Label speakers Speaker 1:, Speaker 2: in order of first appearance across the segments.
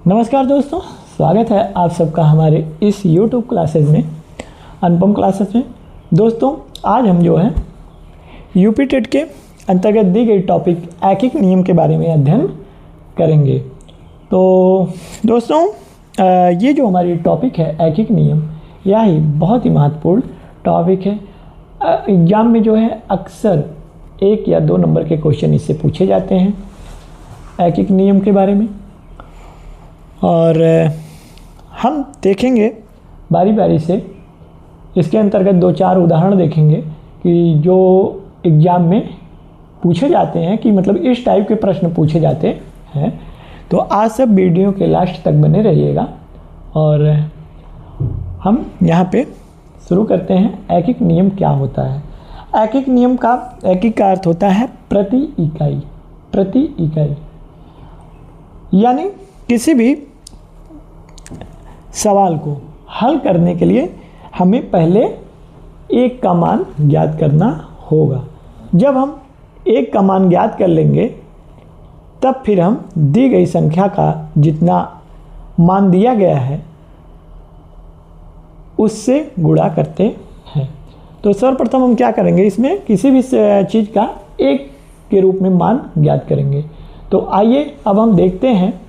Speaker 1: नमस्कार दोस्तों, स्वागत है आप सबका हमारे इस YouTube क्लासेस में, अनुपम क्लासेस में। दोस्तों आज हम जो है यूपी टेट के अंतर्गत दी गई टॉपिक ऐकिक नियम के बारे में अध्ययन करेंगे। तो दोस्तों ये जो हमारी टॉपिक है ऐकिक नियम, यह ही बहुत ही महत्वपूर्ण टॉपिक है। एग्जाम में जो है अक्सर 1 या 2 नंबर के क्वेश्चन इससे पूछे जाते हैं ऐकिक नियम के बारे में, और हम देखेंगे बारी बारी से। इसके अंतर्गत 2-4 उदाहरण देखेंगे कि जो एग्ज़ाम में पूछे जाते हैं, कि मतलब इस टाइप के प्रश्न पूछे जाते हैं। तो आज सब वीडियो के लास्ट तक बने रहिएगा। और हम यहाँ पे शुरू करते हैं। ऐकिक नियम क्या होता है? ऐकिक नियम का ऐकिक का अर्थ होता है प्रति इकाई। प्रति इकाई यानी किसी भी सवाल को हल करने के लिए हमें पहले 1 का मान ज्ञात करना होगा। जब हम 1 का मान ज्ञात कर लेंगे तब फिर हम दी गई संख्या का जितना मान दिया गया है उससे गुणा करते हैं। तो सर्वप्रथम हम क्या करेंगे, इसमें किसी भी चीज़ का 1 के रूप में मान ज्ञात करेंगे। तो आइए अब हम देखते हैं।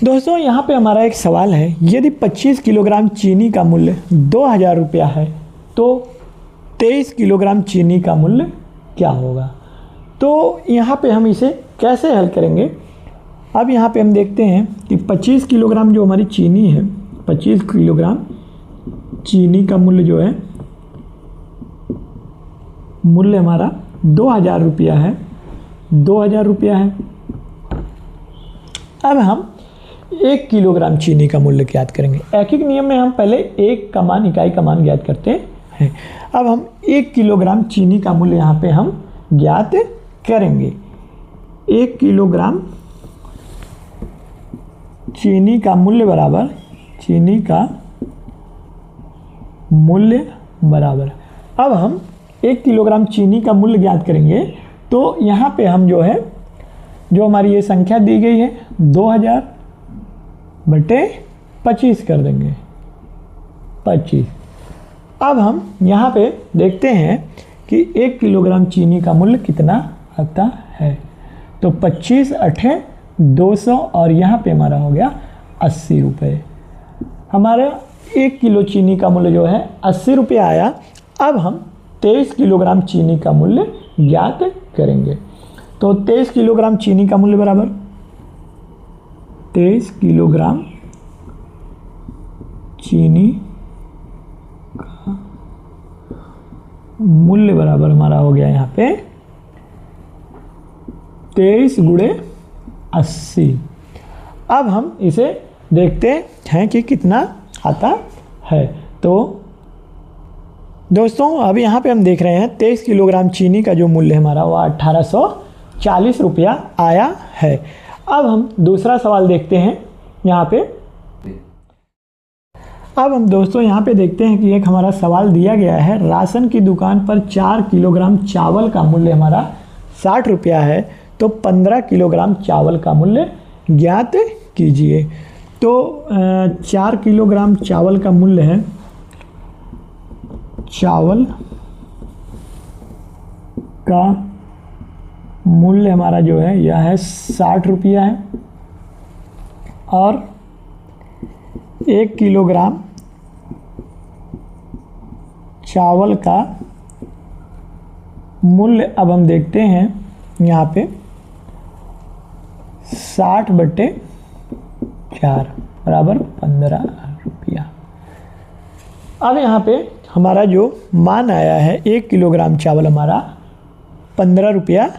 Speaker 1: दोस्तों यहाँ पे हमारा एक सवाल है, यदि 25 किलोग्राम चीनी का मूल्य 2000 रुपया है तो 23 किलोग्राम चीनी का मूल्य क्या होगा? तो यहाँ पे हम इसे कैसे हल करेंगे? अब यहाँ पे हम देखते हैं कि 25 किलोग्राम जो हमारी चीनी है, 25 किलोग्राम चीनी का मूल्य जो है, मूल्य हमारा 2000 रुपया है। 2000 रुपया है। अब हम 1 किलोग्राम चीनी का मूल्य ज्ञात करेंगे। ऐकिक नियम में हम पहले 1 का मान, इकाई का मान ज्ञात करते हैं। अब हम 1 किलोग्राम चीनी का मूल्य यहाँ पे हम ज्ञात करेंगे। 1 किलोग्राम चीनी का मूल्य बराबर, चीनी का मूल्य बराबर, अब हम 1 किलोग्राम चीनी का मूल्य ज्ञात करेंगे। तो यहाँ पे हम जो है, जो हमारी ये संख्या दी गई है 2000 बटे 25 कर देंगे, 25। अब हम यहाँ पे देखते हैं कि 1 किलोग्राम चीनी का मूल्य कितना आता है। तो 25 8 200 और यहाँ पे हमारा हो गया 80 रुपये। हमारा 1 किलो चीनी का मूल्य जो है 80 रुपये आया। अब हम 23 किलोग्राम चीनी का मूल्य ज्ञात करेंगे। तो 23 किलोग्राम चीनी का मूल्य बराबर, 23 किलोग्राम चीनी का मूल्य बराबर हमारा हो गया यहाँ पे 23 × 80। अब हम इसे देखते हैं कि कितना आता है। तो दोस्तों अब यहाँ पे हम देख रहे हैं 23 किलोग्राम चीनी का जो मूल्य हमारा वो 1840 रुपया आया है। अब हम दूसरा सवाल देखते हैं यहाँ पे। अब हम दोस्तों यहाँ पे देखते हैं कि एक हमारा सवाल दिया गया है, राशन की दुकान पर 4 किलोग्राम चावल का मूल्य हमारा 60 रुपया है, तो 15 किलोग्राम चावल का मूल्य ज्ञात कीजिए। तो 4 किलोग्राम चावल का मूल्य है, चावल का मूल्य हमारा जो है यह है 60 रुपया है, और 1 किलोग्राम चावल का मूल्य अब हम देखते हैं यहाँ पे 60 बटे 4 बराबर 15 रुपया। अब यहाँ पे हमारा जो मान आया है 1 किलोग्राम चावल हमारा 15 रुपया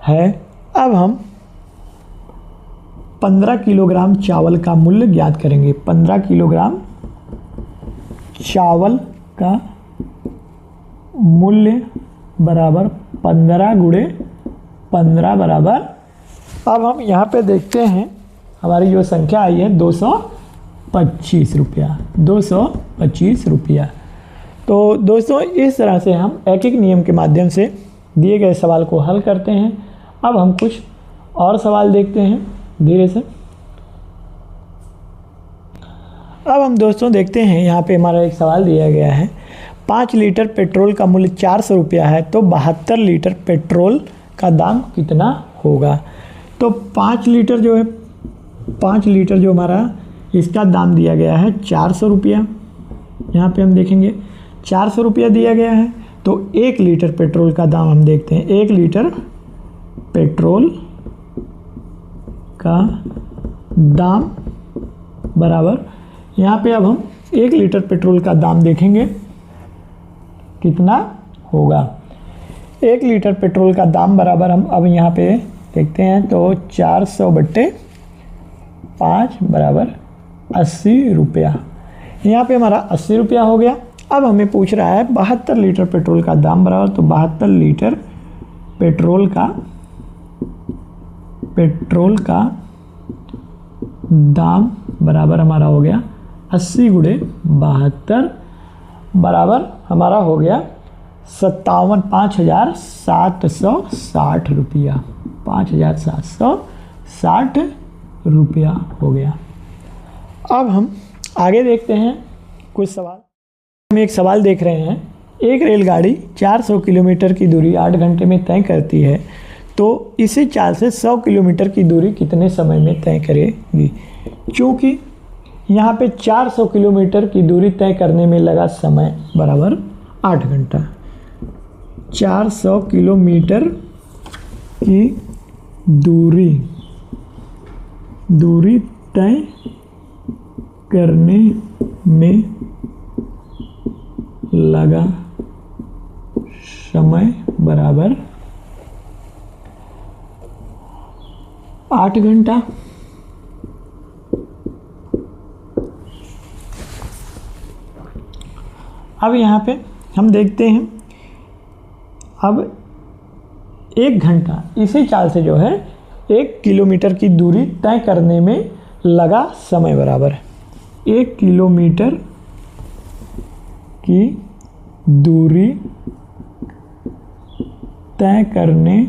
Speaker 1: है। अब हम 15 किलोग्राम चावल का मूल्य ज्ञात करेंगे। 15 किलोग्राम चावल का मूल्य बराबर 15 × 15 बराबर, अब हम यहाँ पे देखते हैं हमारी जो संख्या आई है 225 रुपया, 225 रुपया। तो दोस्तों इस तरह से हम ऐकिक नियम के माध्यम से दिए गए सवाल को हल करते हैं। अब हम कुछ और सवाल देखते हैं धीरे से। अब हम दोस्तों देखते हैं, यहाँ पे हमारा एक सवाल दिया गया है, 5 लीटर पेट्रोल का मूल्य 400 रुपया है, तो 72 लीटर पेट्रोल का दाम कितना होगा। तो 5 लीटर जो है, 5 लीटर जो हमारा इसका दाम दिया गया है 400 रुपया। यहाँ पे हम देखेंगे 400 रुपया दिया गया है। तो 1 लीटर पेट्रोल का दाम हम देखते हैं, 1 लीटर पेट्रोल का दाम बराबर, यहाँ पे अब हम 1 लीटर पेट्रोल का दाम देखेंगे कितना होगा। 1 लीटर पेट्रोल का दाम बराबर हम अब यहाँ पे देखते हैं, तो 400/5 बराबर 80 रुपया। यहाँ पे हमारा 80 रुपया हो गया। अब हमें पूछ रहा है 72 लीटर पेट्रोल का दाम बराबर, तो 72 लीटर पेट्रोल का दाम बराबर हमारा हो गया 80 × 72 बराबर हमारा हो गया 5,760 रुपया। 5,760 रुपया हो गया। अब हम आगे देखते हैं कुछ सवाल। हम एक सवाल देख रहे हैं, एक रेलगाड़ी 400 किलोमीटर की दूरी 8 घंटे में तय करती है, तो इसी चाल से 100 किलोमीटर की दूरी कितने समय में तय करेगी। क्योंकि यहाँ पे 400 किलोमीटर की दूरी तय करने में लगा समय बराबर 8 घंटा। 400 किलोमीटर की दूरी तय करने में लगा समय बराबर 8 घंटा। अब यहाँ पे हम देखते हैं, अब 1 घंटा इसी चाल से जो है 1 किलोमीटर की दूरी तय करने में लगा समय बराबर है 1 किलोमीटर की दूरी तय करने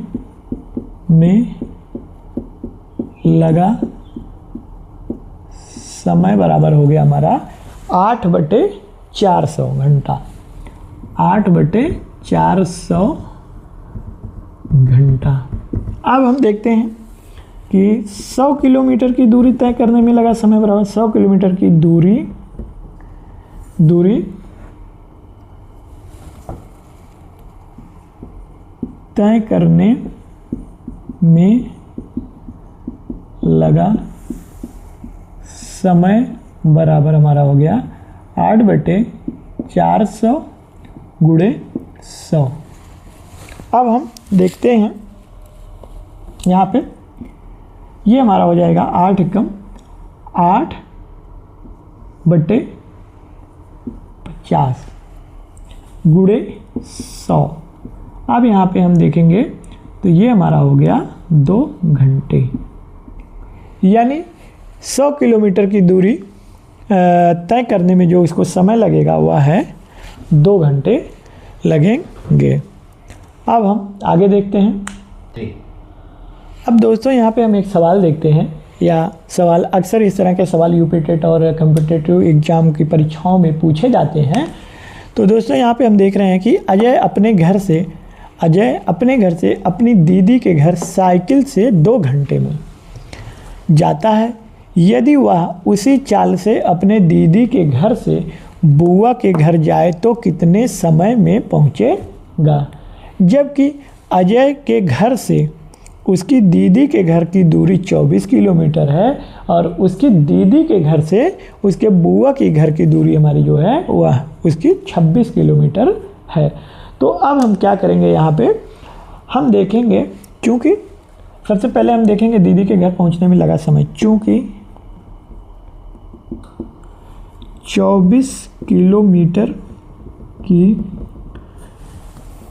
Speaker 1: में लगा समय बराबर हो गया हमारा 8/400 घंटा। 8/400 घंटा। अब हम देखते हैं कि 100 किलोमीटर की दूरी तय करने में लगा समय बराबर 100 किलोमीटर की दूरी तय करने में लगा समय बराबर हमारा हो गया 8/400 × 100। अब हम देखते हैं यहाँ पे, ये हमारा हो जाएगा 8 × 8/50 × 100। अब यहाँ पे हम देखेंगे तो ये हमारा हो गया 2 घंटे, यानी 100 किलोमीटर की दूरी तय करने में जो इसको समय लगेगा वह है 2 घंटे लगेंगे। अब हम आगे देखते हैं। अब दोस्तों यहाँ पे हम एक सवाल देखते हैं, या सवाल अक्सर इस तरह के सवाल यूपी टेट और कॉम्पिटिटिव एग्ज़ाम की परीक्षाओं में पूछे जाते हैं। तो दोस्तों यहाँ पे हम देख रहे हैं कि अजय अपने घर से अपनी दीदी के घर साइकिल से 2 घंटे में जाता है। यदि वह उसी चाल से अपने दीदी के घर से बुआ के घर जाए तो कितने समय में पहुँचेगा। जबकि अजय के घर से उसकी दीदी के घर की दूरी 24 किलोमीटर है और उसकी दीदी के घर से उसके बुआ के घर की दूरी हमारी जो है वह उसकी 26 किलोमीटर है। तो अब हम क्या करेंगे, यहाँ पे हम देखेंगे, क्योंकि सबसे पहले हम देखेंगे दीदी के घर पहुँचने में लगा समय, चूँकि 24 किलोमीटर की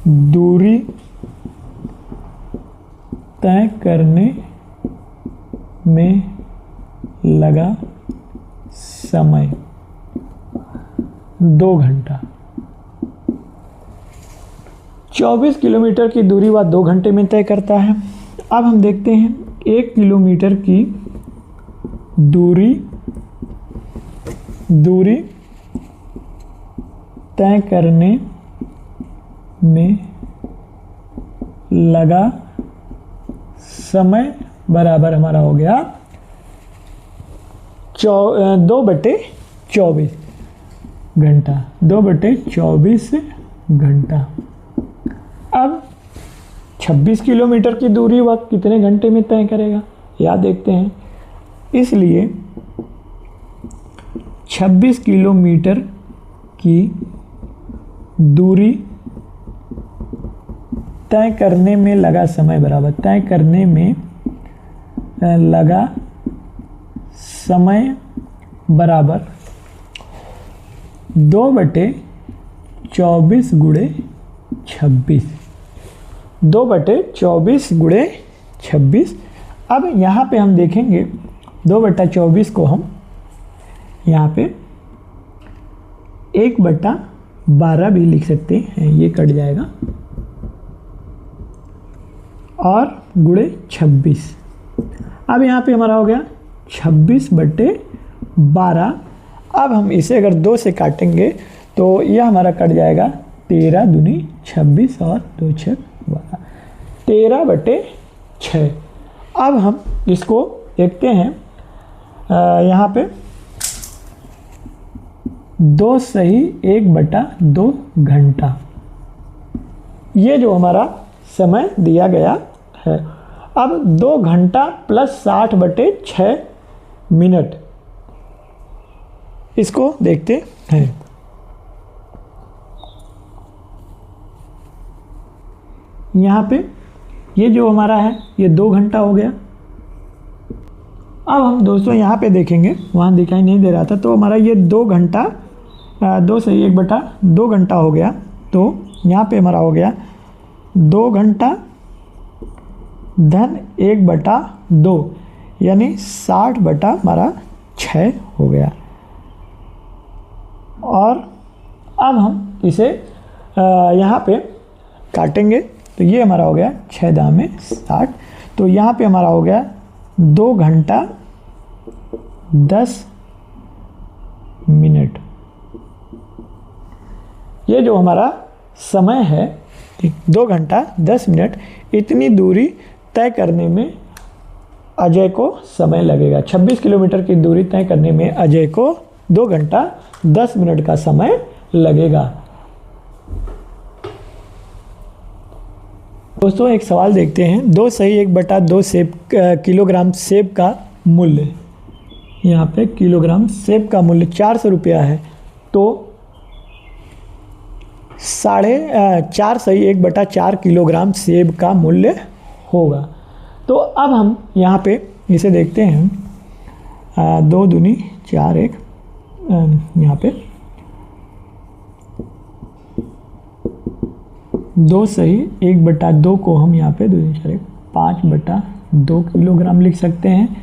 Speaker 1: दूरी तय करने में लगा समय 2 घंटा। 24 किलोमीटर की दूरी वह 2 घंटे में तय करता है। अब हम देखते हैं 1 किलोमीटर की दूरी तय करने में लगा समय बराबर हमारा हो गया 2/24 घंटा। 2/24 घंटा। अब 26 किलोमीटर की दूरी वह कितने घंटे में तय करेगा, याद देखते हैं। इसलिए 26 किलोमीटर की दूरी तय करने में लगा समय बराबर, तय करने में लगा समय बराबर 2/24 गुणे 26। 2/24 गुणे 26। अब यहाँ पे हम देखेंगे 2/24 को हम यहाँ पे 1/12 भी लिख सकते हैं, ये कट जाएगा, और गुणे 26। अब यहाँ पे हमारा हो गया 26/12। अब हम इसे अगर 2 से काटेंगे तो यह हमारा कट जाएगा 13 दूनी 26 और 2 6 12, 13/6। अब हम इसको देखते हैं, यहाँ पे 2 सही 1/2 घंटा, ये जो हमारा समय दिया गया है। अब 2 घंटा प्लस 60/6 मिनट, इसको देखते हैं। यहाँ पे ये जो हमारा है ये 2 घंटा हो गया। अब हम दोस्तों यहाँ पे देखेंगे, वहाँ दिखाई नहीं दे रहा था, तो हमारा ये 2 घंटा 2 सही 1/2 घंटा हो गया। तो यहाँ पे हमारा हो गया 2 घंटा धन 1/2, यानी 60/6 हो गया। और अब हम इसे यहाँ पे काटेंगे तो ये हमारा हो गया 6 दामे 60। तो यहाँ पे हमारा हो गया 2 घंटा 10 मिनट। ये जो हमारा समय है 2 घंटा 10 मिनट, इतनी दूरी तय करने में अजय को समय लगेगा। 26 किलोमीटर की दूरी तय करने में अजय को 2 घंटा 10 मिनट का समय लगेगा। दोस्तों एक सवाल देखते हैं, 2 सही 1/2 सेब किलोग्राम सेब का मूल्य, यहाँ पे किलोग्राम सेब का मूल्य 400 रुपया है, तो 4.5 सही 1/4 किलोग्राम सेब का मूल्य होगा। तो अब हम यहाँ पे इसे देखते हैं, 2 दूनी 4 1, यहाँ पे 2 सही 1/2 को हम यहाँ पे 2 दूनी 4 1 5/2 किलोग्राम लिख सकते हैं,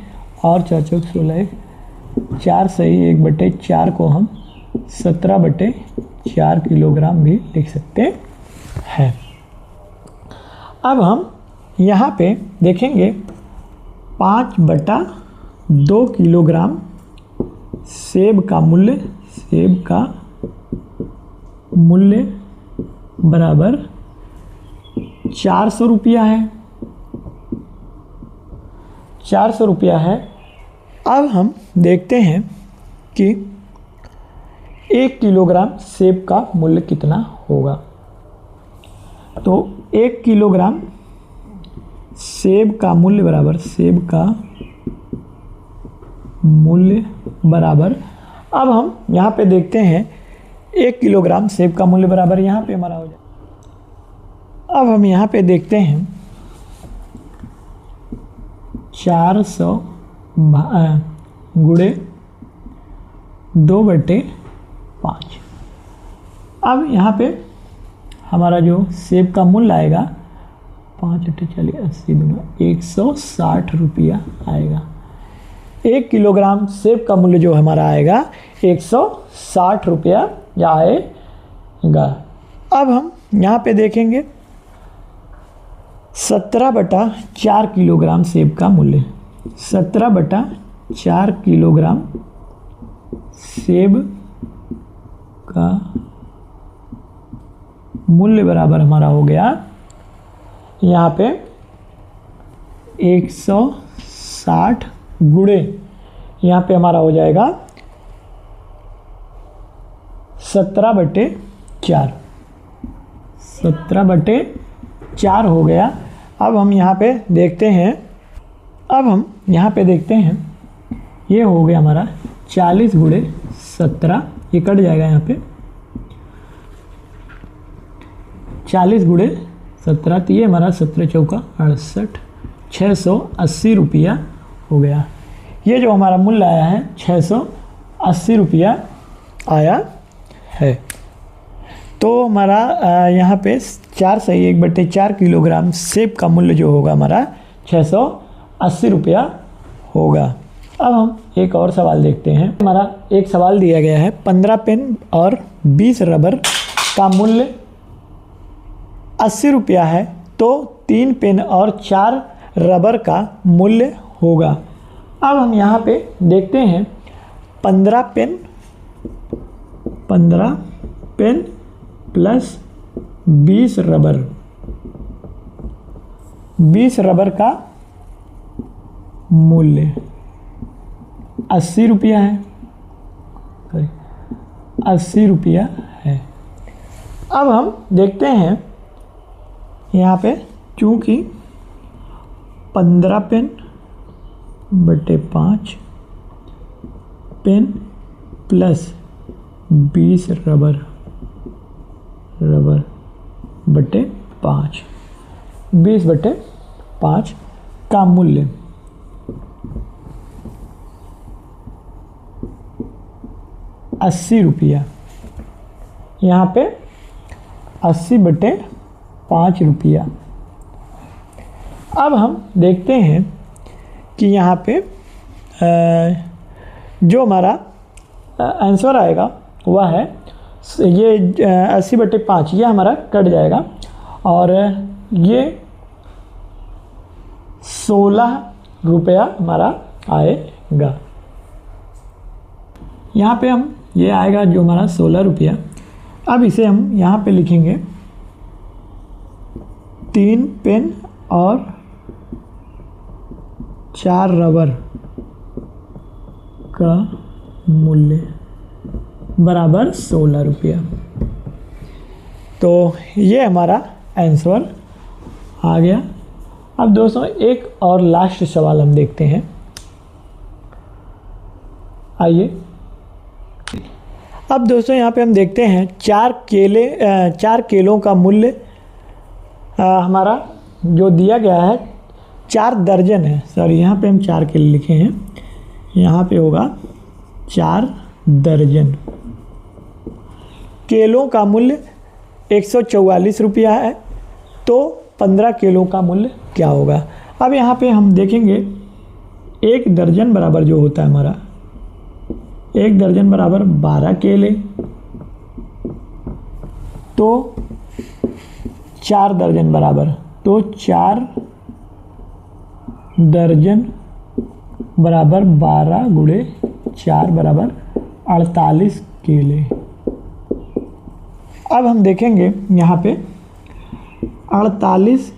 Speaker 1: और 4 चौक 16 4 सही 1/4 को हम 17/4 किलोग्राम भी लिख सकते हैं। अब हम यहाँ पे देखेंगे 5/2 किलोग्राम सेब का मूल्य बराबर 400 रुपया है। 400 रुपया है। अब हम देखते हैं कि 1 किलोग्राम सेब का मूल्य कितना होगा। तो 1 किलोग्राम सेब का मूल्य बराबर, सेब का मूल्य बराबर, अब हम यहाँ पे देखते हैं 1 किलोग्राम सेब का मूल्य बराबर यहाँ पे हमारा हो जाए। अब हम यहाँ पे देखते हैं 400 गुणे 2/5। अब यहाँ पे हमारा जो सेब का मूल्य आएगा 5 × 40 80 दूना 160 रुपया आएगा। 1 किलोग्राम सेब का मूल्य जो हमारा आएगा 160 रुपया आएगा। अब हम यहाँ पे देखेंगे 17/4 किलोग्राम सेब का मूल्य, 17/4 किलोग्राम सेब का मूल्य बराबर हमारा हो गया यहाँ पे 160 गुणे, यहाँ पे हमारा हो जाएगा 17/4, 17/4 हो गया। अब हम यहाँ पे देखते हैं, ये हो गया हमारा 40 गुणे 17, ये कट जाएगा यहाँ पे 40 गुणे 17, तो ये हमारा 17 चौका 68, 680 रुपया हो गया। ये जो हमारा मूल्य आया है 680 रुपया आया है। तो हमारा यहाँ पे 4 सही 1/4 किलोग्राम सेब का मूल्य जो होगा हमारा 680 रुपया होगा। अब हम एक और सवाल देखते हैं। हमारा एक सवाल दिया गया है, 15 पेन और 20 रबर का मूल्य 80 रुपया है, तो 3 पेन और 4 रबर का मूल्य होगा। अब हम यहाँ पे देखते हैं 15 पेन प्लस 20 रबर का मूल्य 80 रुपया है, 80 रुपया है। अब हम देखते हैं यहाँ पे, चूँकि 15 पेन बटे 5 पेन प्लस 20 रबर बटे 5, 20/5 का मूल्य 80 रुपया, यहाँ पे 80/5 रुपया। अब हम देखते हैं कि यहाँ पे जो हमारा आंसर आएगा वह है ये 80/5, ये हमारा कट जाएगा और ये 16 रुपया हमारा आएगा। यहाँ पे हम ये आएगा जो हमारा 16 रुपया। अब इसे हम यहाँ पे लिखेंगे 3 पेन और 4 रबर का मूल्य बराबर 16 रुपया। तो ये हमारा आंसर आ गया। अब दोस्तों एक और लास्ट सवाल हम देखते हैं। आइए, अब दोस्तों यहाँ पे हम देखते हैं 4 केलों का मूल्य हमारा जो दिया गया है 4 दर्जन है। सॉरी, यहाँ पे हम 4 केले लिखे हैं, यहाँ पे होगा 4 दर्जन। केलों का मूल्य 144 रुपया है, तो 15 केलों का मूल्य क्या होगा। अब यहाँ पे हम देखेंगे 1 दर्जन बराबर जो होता है हमारा, 1 दर्जन बराबर 12 केले, तो 4 दर्जन बराबर, तो 4 दर्जन बराबर 12 गुणे 4 बराबर 48 केले। अब हम देखेंगे यहाँ पे 48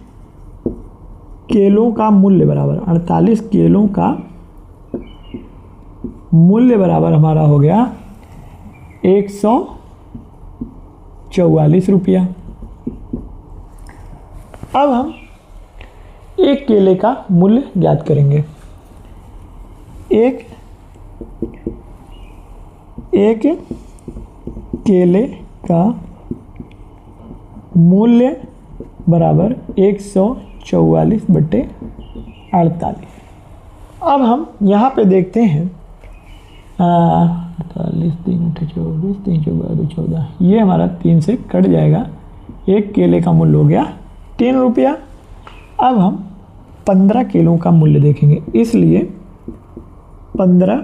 Speaker 1: केलों का मूल्य बराबर, 48 केलों का मूल्य बराबर हमारा हो गया 144 रुपया। अब हम 1 केले का मूल्य ज्ञात करेंगे। एक केले का मूल्य बराबर 144/48। अब हम यहाँ पे देखते हैं 48 3 × 24 3 × 14, ये हमारा 3 से कट जाएगा। 1 केले का मूल्य हो गया 3 रुपया। अब हम 15 केलों का मूल्य देखेंगे, इसलिए 15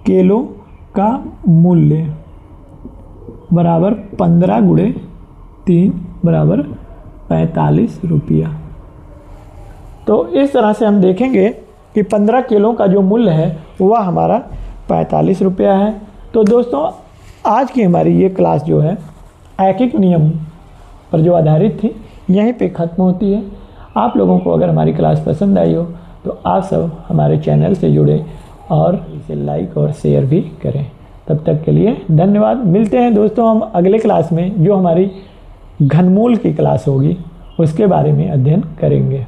Speaker 1: केलों का मूल्य बराबर 15 गुणे 3 बराबर 45 रुपया। तो इस तरह से हम देखेंगे कि 15 किलो का जो मूल्य है वह हमारा 45 रुपया है। तो दोस्तों आज की हमारी ये क्लास जो है ऐकिक नियम पर जो आधारित थी यहीं पे ख़त्म होती है। आप लोगों को अगर हमारी क्लास पसंद आई हो तो आप सब हमारे चैनल से जुड़े और इसे लाइक और शेयर भी करें। तब तक के लिए धन्यवाद। मिलते हैं दोस्तों हम अगले क्लास में, जो हमारी घनमूल की क्लास होगी उसके बारे में अध्ययन करेंगे।